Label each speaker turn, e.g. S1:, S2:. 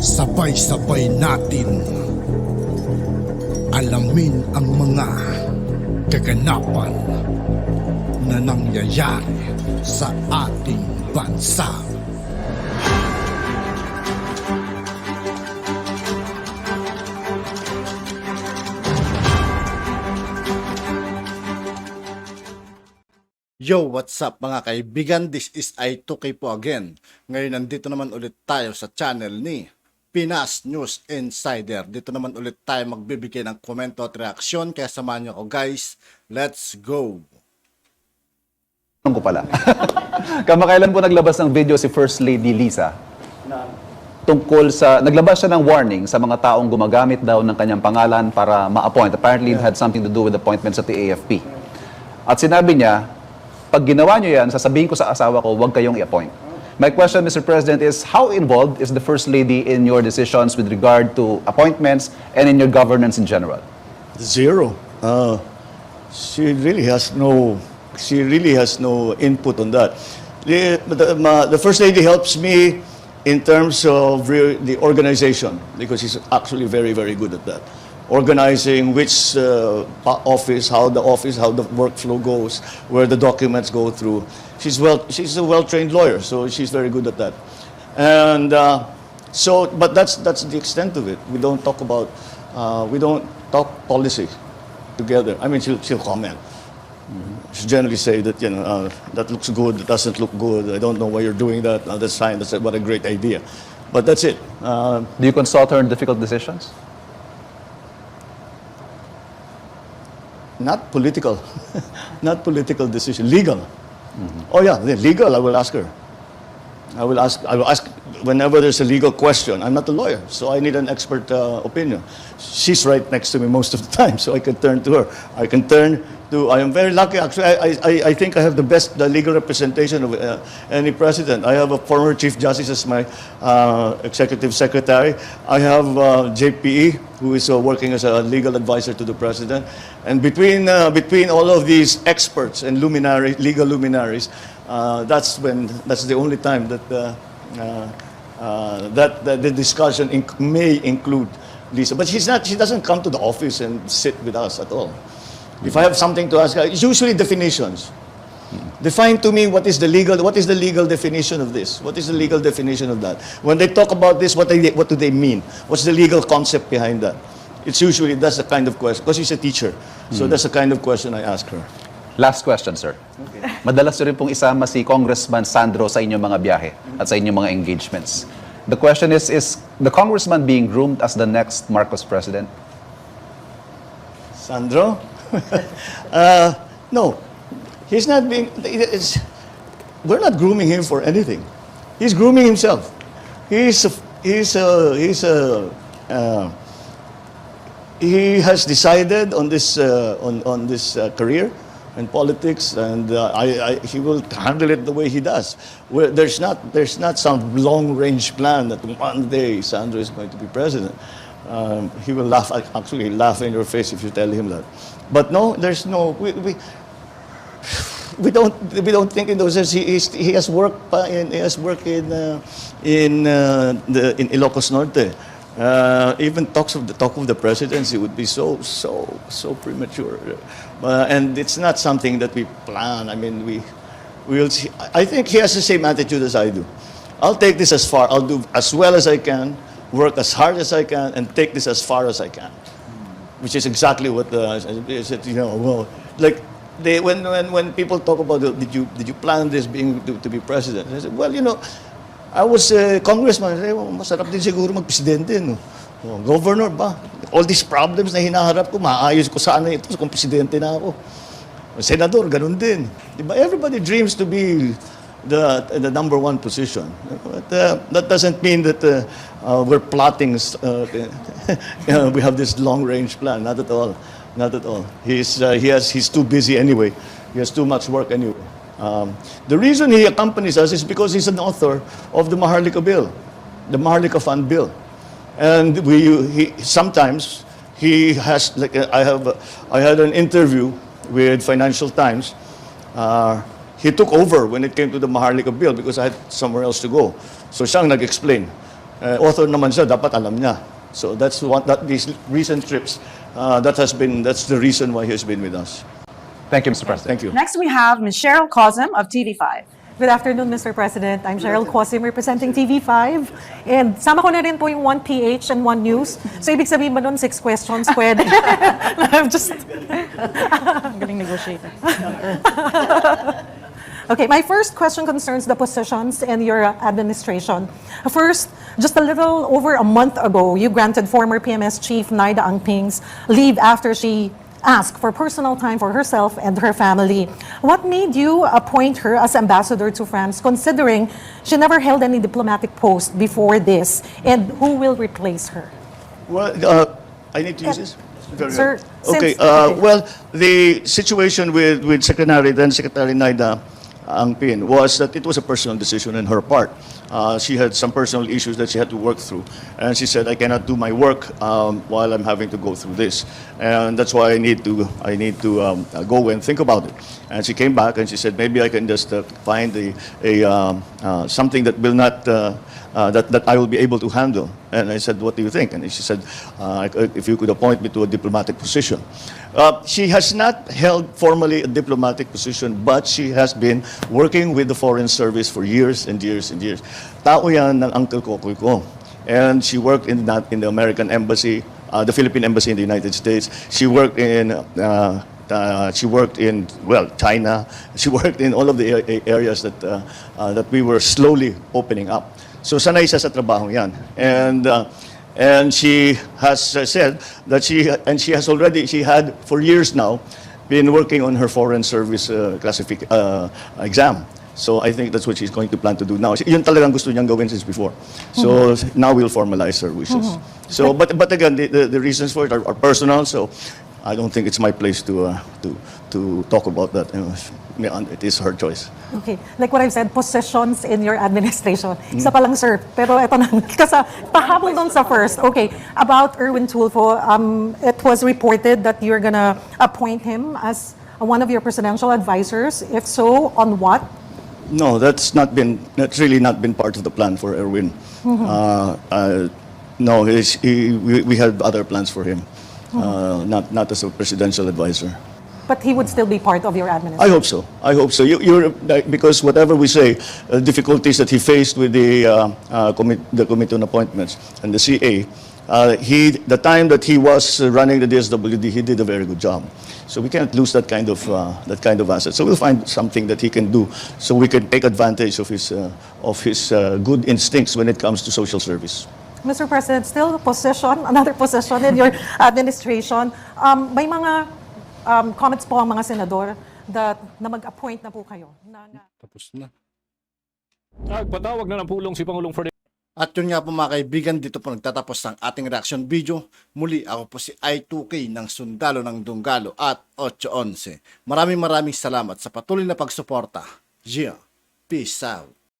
S1: Sabay-sabay natin alamin ang mga kaganapan na nangyayari sa ating bansa.
S2: Yo, what's up mga kaibigan? This is TOO KAYE po again. Ngayon nandito naman ulit tayo sa channel ni Pinas News Insider. Dito naman ulit tayo magbibigay ng komento at reaksyon. Kaya samahan niyo ako guys. Let's go!
S3: Ko pala. Kamakailan po naglabas ng video si First Lady LIZA tungkol sa, naglabas siya ng warning sa mga taong gumagamit daw ng kanyang pangalan para ma-appoint. Apparently it had something to do with appointments at the AFP. At sinabi niya, pag ginawa niyo yan, sasabihin ko sa asawa ko, huwag kayong i-appoint. My question, Mr. President, is how involved is the First Lady in your decisions with regard to appointments and in your governance in general?
S4: Zero. She really has no input on that. The First Lady helps me in terms of the organization because she's actually very, very good at that. Organizing which office, how the workflow goes, where the documents go through. She's a well-trained lawyer, so she's very good at that. And but that's the extent of it. We don't talk talk policy together. I mean, she'll comment. She'll generally say that, you know, that looks good, that doesn't look good. I don't know why you're doing that. That's fine. What a great idea. But that's it.
S3: Do you consult her in difficult decisions?
S4: Not political, not political decision. Legal. Oh yeah, legal. I will ask her. I will ask whenever there's a legal question. I'm not a lawyer, so I need an expert opinion. She's right next to me most of the time, so I can turn to her. I am very lucky. Actually, I think I have the best legal representation of any president. I have a former Chief Justice as my executive secretary. I have JPE, who is working as a legal advisor to the president. And between all of these experts and legal luminaries, that's the only time that the discussion may include Lisa. But she doesn't come to the office and sit with us at all. If I have something to ask her, it's usually definitions. Define to me what is the legal definition of this? What is the legal definition of that? When they talk about this, what do they mean? What's the legal concept behind that? It's usually, that's the kind of question, because she's a teacher. So that's the kind of question I ask her.
S3: Last question, sir. Okay. Madalas nyo rin pong isama si Congressman Sandro sa inyong mga biyahe at sa inyong mga engagements. The question is the congressman being groomed as the next Marcos president?
S4: Sandro? No. He's not being... we're not grooming him for anything. He's grooming himself. He has decided on this career in politics, and he will handle it the way he does. There's not some long-range plan that one day Sandro is going to be president. He will actually laugh in your face if you tell him that. But no, there's no. We don't think in those sense. He has worked in Ilocos Norte. Even talk of the presidency would be so premature, and it's not something that we plan. I mean, we will see. I think he has the same attitude as I do. I'll take this as far. I'll do as well as I can, work as hard as I can, and take this as far as I can, which is exactly what well, like when people talk about did you plan this to be president? I said, well, you know, I was a congressman. Masarap din siguro mag-presidente, no? Governor ba? All these problems na hinaharap ko, maayos ko sana ito kung presidente na ako. Senador, ganun din. Diba? Everybody dreams to be the number one position. But that doesn't mean that we're plotting. We have this long-range plan. Not at all. Not at all. He's too busy anyway. He has too much work anyway. The reason he accompanies us is because he's an author of the MAHARLlKA bill, the MAHARLlKA fund bill, and sometimes he has, like, I had an interview with Financial Times. He took over when it came to the MAHARLlKA bill because I had somewhere else to go. So siyang nag-explain. Author naman siya, dapat alam niya. So that's these recent trips, that's the reason why he has been with us.
S3: Thank you, Mr. President.
S4: Thank you.
S5: Next, we have Ms. Cheryl Cosm of TV5.
S6: Good afternoon, Mr. President. I'm Cheryl Cosim representing TV5. And sama ko na rin po yung 1PH and 1 News. So, ibig sabihin ba nun 6 questions pwede? I'm just... Galing negotiator. Okay, my first question concerns the positions in your administration. First, just a little over a month ago, you granted former PMS Chief Naida Angping's leave after she asked for personal time for herself and her family. What made you appoint her as ambassador to France, considering she never held any diplomatic post before this? And who will replace her?
S4: Well, I need to use this? Very
S6: Sir,
S4: good. Okay,
S6: since-
S4: well, the situation with then Secretary Naida Angpin was that it was a personal decision on her part. She had some personal issues that she had to work through, and she said, "I cannot do my work while I'm having to go through this, and that's why I need to go and think about it." And she came back and she said, "Maybe I can just find something that will not that I will be able to handle." And I said, "What do you think?" And she said, "If you could appoint me to a diplomatic position." She has not held formally a diplomatic position, but she has been working with the Foreign Service for years and years and years. Tao yan ng uncle ko. And she worked in the American Embassy, the Philippine Embassy in the United States. She worked in China. She worked in all of the areas that we were slowly opening up. So sanay siya sa trabaho yan. And she has said that she had for years now been working on her Foreign Service exam. So I think that's what she's going to plan to do now. Yun talagang gusto niyang gawin since before. So now we'll formalize her wishes. So, but again, the reasons for it are personal. So I don't think it's my place to talk about that. It is her choice.
S6: Okay, like what I've said, positions in your administration. Isa pa lang, sir. Pero ito na, kasi pahabol doon sa first. Okay, about Erwin Tulfo, it was reported that you're gonna appoint him as one of your presidential advisors. If so, on what?
S4: No, that's really not been part of the plan for Erwin. No, we had other plans for him, not as a presidential advisor.
S6: But he would still be part of your administration.
S4: I hope so. I hope so. Because whatever we say, difficulties that he faced with the Committee on Appointments and the CA, the time that he was running the DSWD, he did a very good job. So we can't lose that kind of asset. So we'll find something that he can do, so we can take advantage of his good instincts when it comes to social service.
S6: Mr. President, still another position in your administration. May mga comments po ang mga senador na mag-appoint na po kayo.
S2: Tapos na.
S7: Nagpatawag na ng pulong si Pangulong Ferdinand.
S2: At yun nga po mga kaibigan, dito po nagtatapos ang ating reaction video. Muli ako po si I2K ng Sundalo ng Dunggalo at 811. Maraming salamat sa patuloy na pagsuporta. Gia, peace out.